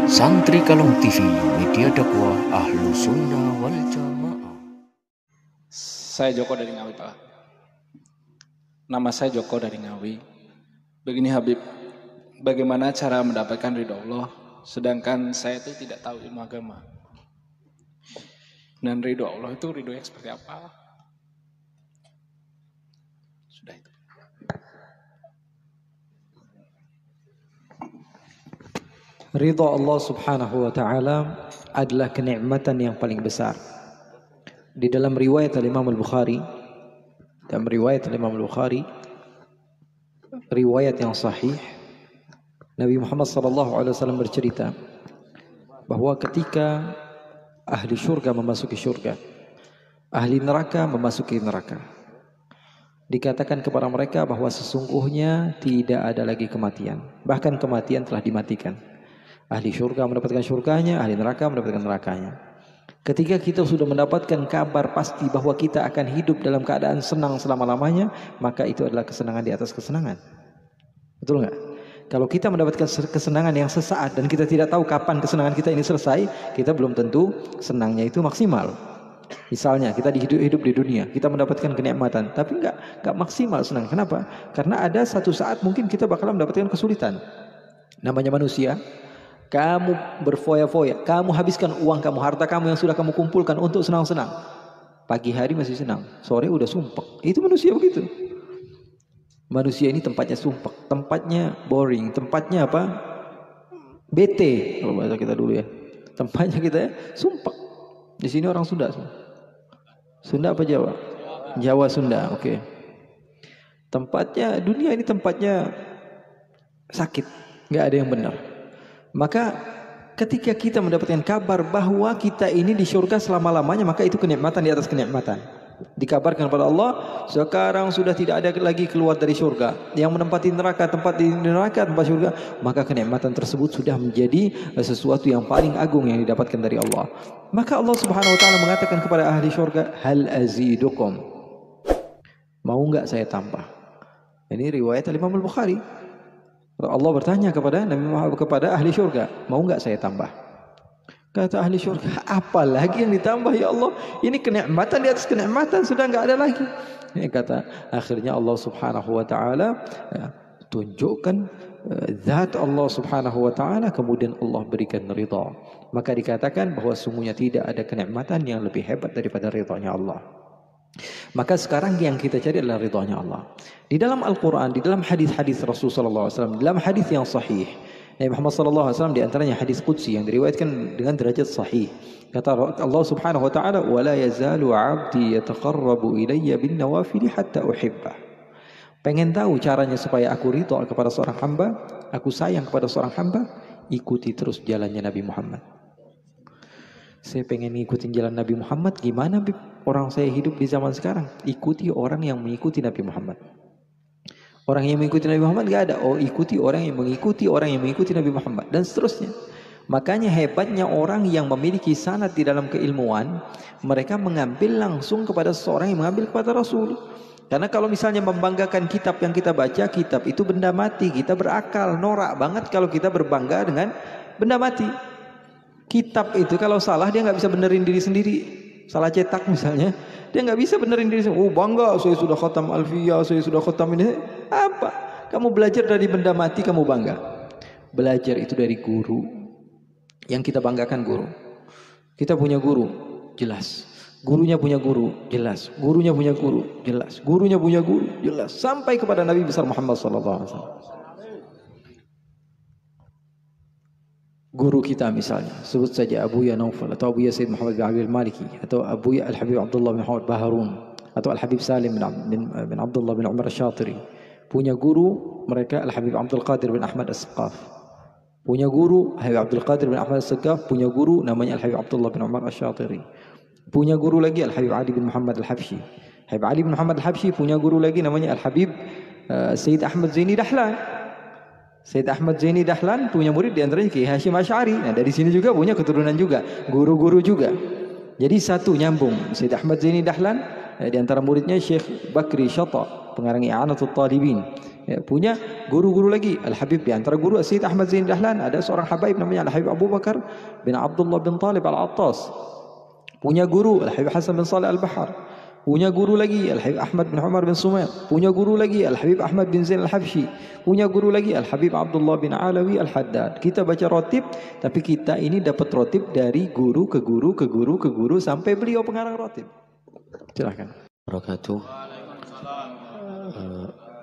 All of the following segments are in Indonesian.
Santri Kalong TV, media dakwah Ahlu Sunnah wal Jamaah. Saya Joko dari Ngawi, Pak. Nama saya Joko dari Ngawi. Begini Habib, bagaimana cara mendapatkan ridho Allah sedangkan saya itu tidak tahu ilmu agama? Dan ridho Allah itu ridho yang seperti apa? Sudah itu. Ridha Allah subhanahu wa ta'ala adalah kenikmatan yang paling besar. Di dalam riwayat Imam Al-Bukhari, riwayat yang sahih, Nabi Muhammad SAW bercerita bahwa ketika ahli syurga memasuki syurga, ahli neraka memasuki neraka, dikatakan kepada mereka bahwa sesungguhnya tidak ada lagi kematian, bahkan kematian telah dimatikan. Ahli syurga mendapatkan syurganya, ahli neraka mendapatkan nerakanya. Ketika kita sudah mendapatkan kabar pasti bahwa kita akan hidup dalam keadaan senang selama-lamanya, maka itu adalah kesenangan di atas kesenangan. Betul nggak? Kalau kita mendapatkan kesenangan yang sesaat dan kita tidak tahu kapan kesenangan kita ini selesai, kita belum tentu senangnya itu maksimal. Misalnya kita hidup di dunia, kita mendapatkan kenikmatan, tapi nggak maksimal senang. Kenapa? Karena ada satu saat mungkin kita bakal mendapatkan kesulitan. Namanya manusia. Kamu berfoya-foya, kamu habiskan uang kamu, harta kamu yang sudah kamu kumpulkan untuk senang-senang. Pagi hari masih senang, sore udah sumpek. Itu manusia begitu. Manusia ini tempatnya sumpek, tempatnya boring, tempatnya apa? Bete kalau bahasa kita dulu ya. Tempatnya kita ya, sumpek. Di sini orang Sunda. Sunda apa Jawa? Jawa Sunda, oke. Tempatnya, dunia ini tempatnya sakit, nggak ada yang benar. Maka ketika kita mendapatkan kabar bahwa kita ini di surga selama-lamanya, maka itu kenikmatan di atas kenikmatan. Dikabarkan kepada Allah, sekarang sudah tidak ada lagi keluar dari surga. Yang menempati neraka, tempat di neraka, tempat surga, maka kenikmatan tersebut sudah menjadi sesuatu yang paling agung yang didapatkan dari Allah. Maka Allah Subhanahu wa ta'ala mengatakan kepada ahli surga, hal azidukum, mau enggak saya tambah? Ini riwayat Imam Al-Bukhari. Allah bertanya kepada Nabi Muhammad, kepada ahli syurga, mau enggak saya tambah? Kata ahli syurga, apa lagi yang ditambah ya Allah? Ini kenikmatan di atas kenikmatan, sudah enggak ada lagi. Ini kata, akhirnya Allah Subhanahu wa ta'ala tunjukkan zat Allah Subhanahu wa ta'ala, kemudian Allah berikan ridha. Maka dikatakan bahwa sungguhnya tidak ada kenikmatan yang lebih hebat daripada ridhanya Allah. Maka sekarang yang kita cari adalah ridhanya Allah. Di dalam Al-Quran, di dalam hadis-hadis Rasulullah SAW, dalam hadis yang sahih, Nabi Muhammad SAW di antaranya hadis Qudsi yang diriwayatkan dengan derajat sahih. Kata Allah Subhanahu Wa Taala, "Wala yazalu 'abdi yataqarrabu ilayya bin nawafil hatta uhibbah." Pengen tahu caranya supaya aku ridha kepada seorang hamba, aku sayang kepada seorang hamba, ikuti terus jalannya Nabi Muhammad. Saya pengen ngikutin jalan Nabi Muhammad, gimana Bib? Orang saya hidup di zaman sekarang, ikuti orang yang mengikuti Nabi Muhammad. Orang yang mengikuti Nabi Muhammad gak ada. Oh, ikuti orang yang mengikuti Nabi Muhammad, dan seterusnya. Makanya hebatnya orang yang memiliki sanad di dalam keilmuan, mereka mengambil langsung kepada seorang yang mengambil kepada Rasul. Karena kalau misalnya membanggakan kitab yang kita baca, kitab itu benda mati, kita berakal, norak banget kalau kita berbangga dengan benda mati. Kitab itu kalau salah dia nggak bisa benerin diri sendiri. Salah cetak misalnya, dia nggak bisa benerin diri sendiri. Oh bangga, saya sudah khatam Alfiyah, saya sudah khatam ini. Apa? Kamu belajar dari benda mati, kamu bangga. Belajar itu dari guru. Yang kita banggakan guru. Kita punya guru, jelas. Gurunya punya guru, jelas. Gurunya punya guru, jelas. Gurunya punya guru, jelas. Sampai kepada Nabi besar Muhammad SAW. Guru kita misalnya, sebut saja Abuya Naufal, atau Abuya Sayyid Muhammad bin Abi al-Maliki, atau Abuya Al-Habib Abdullah bin Muhammad Baharun, atau Al-Habib Salim bin Abdullah bin Umar Syatiri. Punya guru mereka Al-Habib Abdul Qadir bin Ahmad As-Saqaf. Punya guru Al-Habib Abdul Qadir bin Ahmad As-Saqaf, punya guru namanya Al-Habib Abdullah bin Umar Asy-Syatiri. Punya guru lagi Al-Habib Ali bin Muhammad Al-Habsyi. Habib Ali bin Muhammad Al-Habsyi punya guru lagi namanya Al-Habib Sayyid Ahmad Zaini Dahlan. Sayyid Ahmad Zaini Dahlan punya murid di antaranya Ki Hasyim Asy'ari. Nah, dari sini juga punya keturunan juga, guru-guru juga. Jadi satu nyambung. Sayyid Ahmad Zaini Dahlan di antara muridnya Syekh Bakri Syata, pengarang I'anatul Talibin. Ya, punya guru-guru lagi. Al-Habib di antara guru Sayyid Ahmad Zain Dahlan ada seorang habaib namanya Al-Habib Abu Bakar bin Abdullah bin Talib Al-Attas. Punya guru Al-Habib Hasan bin Saleh Al-Bahar. Punya guru lagi Al-Habib Ahmad bin Umar bin Sumail. Punya guru lagi Al-Habib Ahmad bin Zain Al-Habsyi. Punya guru lagi Al-Habib Abdullah bin Alawi Al-Haddad. Kita baca rotib, tapi kita ini dapat rotib dari guru ke guru ke guru ke guru sampai beliau pengarang rotib. Silahkan. Wabarakatuh.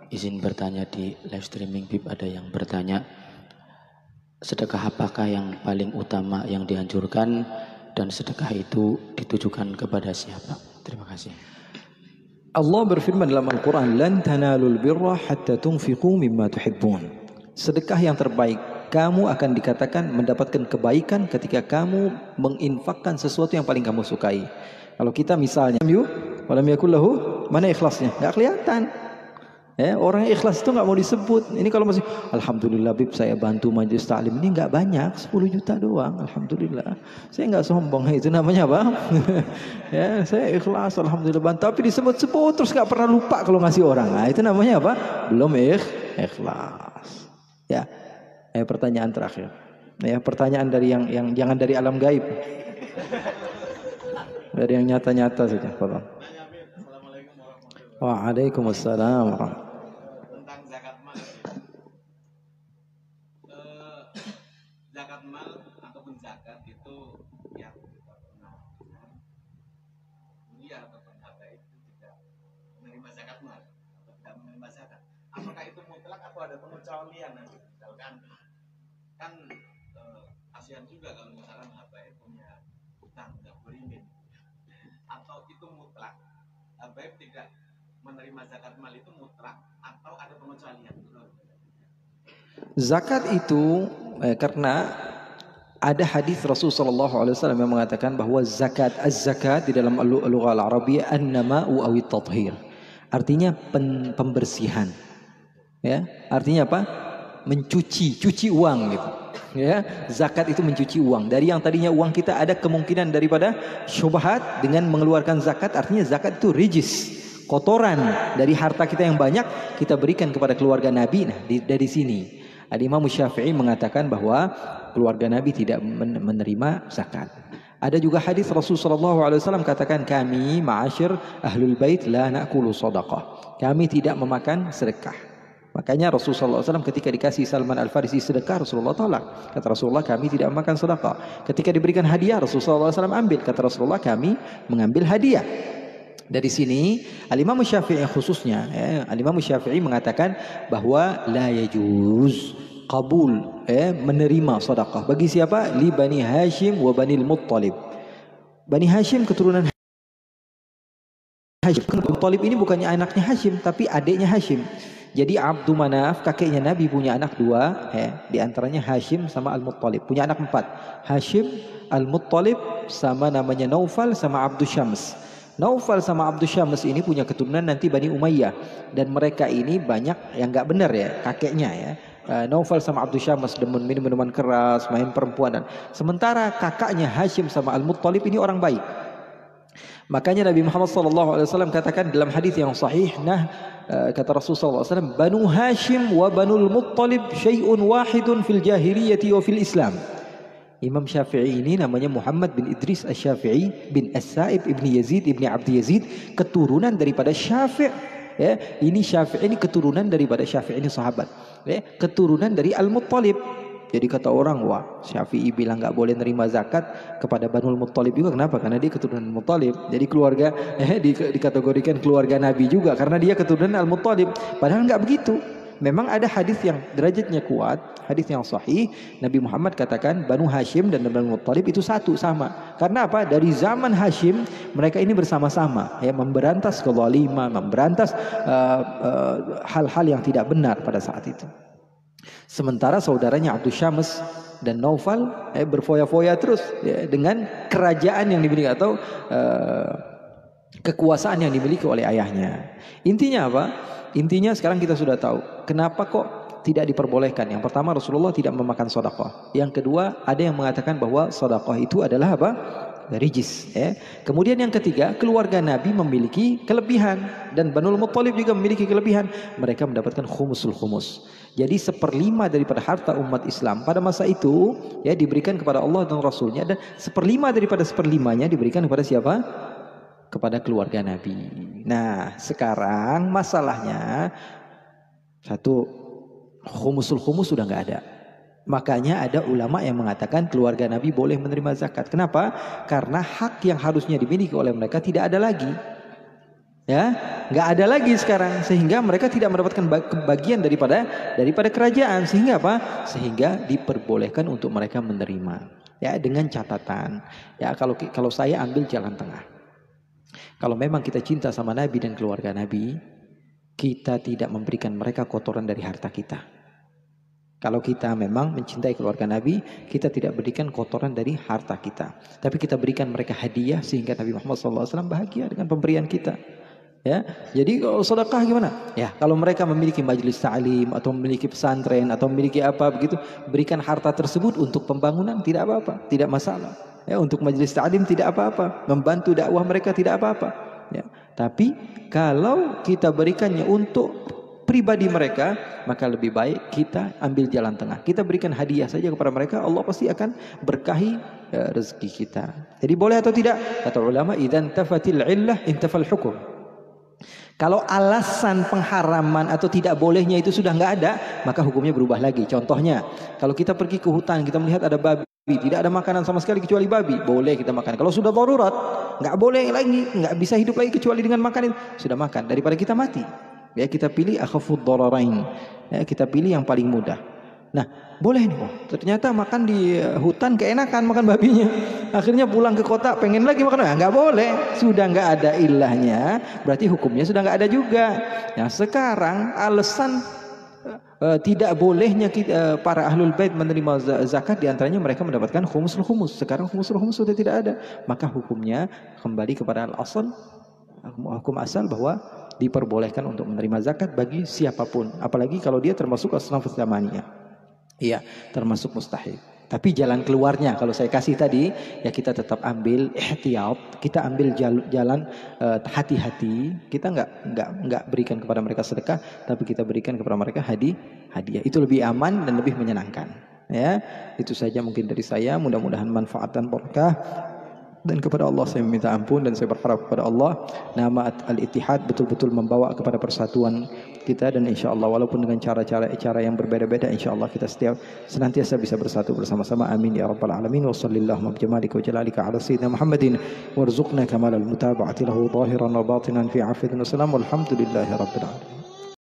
Izin bertanya di live streaming Bib, ada yang bertanya, sedekah apakah yang paling utama yang dianjurkan dan sedekah itu ditujukan kepada siapa? Terima kasih. Allah berfirman dalam Al-Quran, "Lan tanalul birra hatta tunfiqu mimma tuhibbun." Sedekah yang terbaik, kamu akan dikatakan mendapatkan kebaikan ketika kamu menginfakkan sesuatu yang paling kamu sukai. Kalau kita misalnya, walam yakul lahu, mana ikhlasnya? Enggak kelihatan. Ya, orang yang ikhlas itu nggak mau disebut. Ini kalau masih alhamdulillah Bib saya bantu majelis taklim ini nggak banyak, 10 juta doang, alhamdulillah. Saya nggak sombong, itu namanya apa? Ya, saya ikhlas alhamdulillah bantu, tapi disebut-sebut terus nggak pernah lupa kalau ngasih orang. Nah, itu namanya apa? Belum ikhlas. Ya, pertanyaan terakhir. Ya, pertanyaan dari yang jangan dari alam gaib. Dari yang nyata-nyata saja, tolong. Waalaikumsalam warahmatullahi. Tentang zakat mal. Zakat mal ataupun zakat itu yang dunia ataupun harta itu tidak menerima zakat mal atau tidak menerima zakat. Apakah itu mutlak atau ada pengecualian nanti? Misalkan kan kasihan juga kalau misalkan habaib punya utang nggak berimin, atau itu mutlak habaib tidak menerima zakat mal itu mutlak atau ada pengecualian? Zakat itu karena ada hadis Rasulullah SAW yang mengatakan bahwa az-zakat di dalam al-lughah al-arabiyyah an-nama'u aw at-tathhir. Artinya pembersihan. Ya, artinya apa? Cuci uang gitu. Ya, zakat itu mencuci uang. Dari yang tadinya uang kita ada kemungkinan daripada syubhat, dengan mengeluarkan zakat artinya zakat itu rijis, kotoran dari harta kita yang banyak kita berikan kepada keluarga Nabi. Nah, dari sini Imam Syafi'i mengatakan bahwa keluarga Nabi tidak menerima zakat. Ada juga hadis Rasulullah SAW katakan, kami ma'asyir ahlul bait la na'kulu sadaqah. Kami tidak memakan sedekah. Makanya Rasulullah SAW ketika dikasih Salman Al-Farisi sedekah, Rasulullah tolak. Kata Rasulullah, kami tidak memakan sedekah. Ketika diberikan hadiah, Rasulullah SAW ambil. Kata Rasulullah, kami mengambil hadiah. Dari sini Al-Imam Syafi'i khususnya, Al-Imam Syafi'i mengatakan bahwa la yajuz qabul, menerima sedekah bagi siapa? Li Bani Hashim wa Bani Al-Muttalib. Bani Hashim keturunan Hashim. Muttalib ini bukannya anaknya Hashim, tapi adiknya Hashim. Jadi Abdu Manaf, kakeknya Nabi, punya anak dua, di antaranya Hashim sama Al-Muttalib. Punya anak 4. Hashim, Al-Muttalib, sama namanya Naufal, sama Abdu Syams. Naufal sama Abdu Syams ini punya keturunan nanti Bani Umayyah. Dan mereka ini banyak yang nggak benar ya, kakeknya ya. Naufal sama Abdu Syams demen minum minuman keras, main perempuan. Sementara kakaknya Hashim sama Al-Muttalib ini orang baik. Makanya Nabi Muhammad SAW katakan dalam hadis yang sahih, kata Rasulullah SAW, Banu Hashim wa Banul Muttalib syai'un wahidun fil jahiliyati wa fil Islam. Imam Syafi'i ini namanya Muhammad bin Idris Asy-Syafi'i bin As-Sa'ib ibni Yazid ibni Abdi Yazid, keturunan daripada Syafi'. Ya, ini Syafi'i ini keturunan daripada Syafi'i ini sahabat. Ya, keturunan dari Al-Muttalib. Jadi kata orang, wah Syafi'i bilang nggak boleh nerima zakat kepada Banul Muttalib juga. Kenapa? Karena dia keturunan Muttalib. Jadi keluarga dikategorikan keluarga Nabi juga karena dia keturunan Al-Muttalib. Padahal nggak begitu. Memang ada hadis yang derajatnya kuat, hadis yang sahih. Nabi Muhammad katakan Banu Hashim dan Banu Muttalib itu satu sama. Karena apa? Dari zaman Hashim mereka ini bersama-sama ya, memberantas kezaliman, memberantas hal-hal yang tidak benar pada saat itu. Sementara saudaranya Abdu Syams dan Naufal berfoya-foya terus ya, dengan kerajaan yang dimiliki atau kekuasaan yang dimiliki oleh ayahnya. Intinya apa? Intinya sekarang kita sudah tahu kenapa kok tidak diperbolehkan. Yang pertama, Rasulullah tidak memakan sedekah. Yang kedua, ada yang mengatakan bahwa sedekah itu adalah apa? Rijis. Ya. Kemudian yang ketiga, keluarga Nabi memiliki kelebihan dan Banul Muttalib juga memiliki kelebihan. Mereka mendapatkan khumusul khumus. Jadi 1/5 daripada harta umat Islam pada masa itu ya diberikan kepada Allah dan Rasulnya, dan 1/5 daripada 1/5-nya diberikan kepada siapa? Kepada keluarga Nabi. Nah, sekarang masalahnya satu, khumusul khumus sudah nggak ada. Makanya ada ulama yang mengatakan keluarga Nabi boleh menerima zakat. Kenapa? Karena hak yang harusnya dimiliki oleh mereka tidak ada lagi. Ya, nggak ada lagi sekarang, sehingga mereka tidak mendapatkan bagian daripada kerajaan, sehingga apa? Sehingga diperbolehkan untuk mereka menerima. Ya, dengan catatan. Ya, kalau saya ambil jalan tengah. Kalau memang kita cinta sama Nabi dan keluarga Nabi, kita tidak memberikan mereka kotoran dari harta kita. Kalau kita memang mencintai keluarga Nabi, kita tidak berikan kotoran dari harta kita, tapi kita berikan mereka hadiah sehingga Nabi Muhammad SAW bahagia dengan pemberian kita. Ya, jadi kalau sedekah gimana? Ya, kalau mereka memiliki majelis ta'lim atau memiliki pesantren atau memiliki apa begitu, berikan harta tersebut untuk pembangunan, tidak apa-apa, tidak masalah. Ya, untuk majelis ta'lim tidak apa-apa, membantu dakwah mereka tidak apa-apa. Ya, tapi kalau kita berikannya untuk pribadi mereka, maka lebih baik kita ambil jalan tengah. Kita berikan hadiah saja kepada mereka, Allah pasti akan berkahi rezeki kita. Jadi boleh atau tidak? Kata ulama, idzan tafatil illah intafal hukum. Kalau alasan pengharaman atau tidak bolehnya itu sudah nggak ada, maka hukumnya berubah lagi. Contohnya, kalau kita pergi ke hutan, kita melihat ada babi, tidak ada makanan sama sekali kecuali babi, boleh kita makan. Kalau sudah darurat, nggak boleh lagi, nggak bisa hidup lagi kecuali dengan makan itu, sudah makan. Daripada kita mati, ya kita pilih akhafud dararain. Ya, kita pilih yang paling mudah. Nah, boleh nih, ternyata makan di hutan keenakan makan babinya. Akhirnya pulang ke kota pengen lagi makan, nggak boleh. Sudah nggak ada ilahnya, berarti hukumnya sudah nggak ada juga. Nah, sekarang alasan tidak bolehnya para ahlul bait menerima zakat, diantaranya mereka mendapatkan khumusul khumus. Sekarang khumusul khumus sudah tidak ada, maka hukumnya kembali kepada al-asal, hukum asal bahwa diperbolehkan untuk menerima zakat bagi siapapun, apalagi kalau dia termasuk asnafus zamaniyah. Iya, termasuk mustahil. Tapi jalan keluarnya kalau saya kasih tadi, ya kita tetap ambil ihtiyat, kita ambil jalan hati-hati. Kita nggak berikan kepada mereka sedekah, tapi kita berikan kepada mereka hadiah. Itu lebih aman dan lebih menyenangkan. Ya, itu saja mungkin dari saya. Mudah-mudahan manfaat dan berkah. Dan kepada Allah saya meminta ampun, dan saya berharap kepada Allah nama Al-Ittihad betul-betul membawa kepada persatuan kita, dan insyaallah walaupun dengan cara yang berbeda-beda, insyaallah kita senantiasa bisa bersatu bersama-sama. Amin ya rabbal alamin. Wa sallallahu bijamalika wa jalalika ala sayyidina Muhammadin warzuqna kamalal mutaba'ati lahu zahiran wa batinan fi 'afiyati wa salam. Walhamdulillahi rabbil alamin.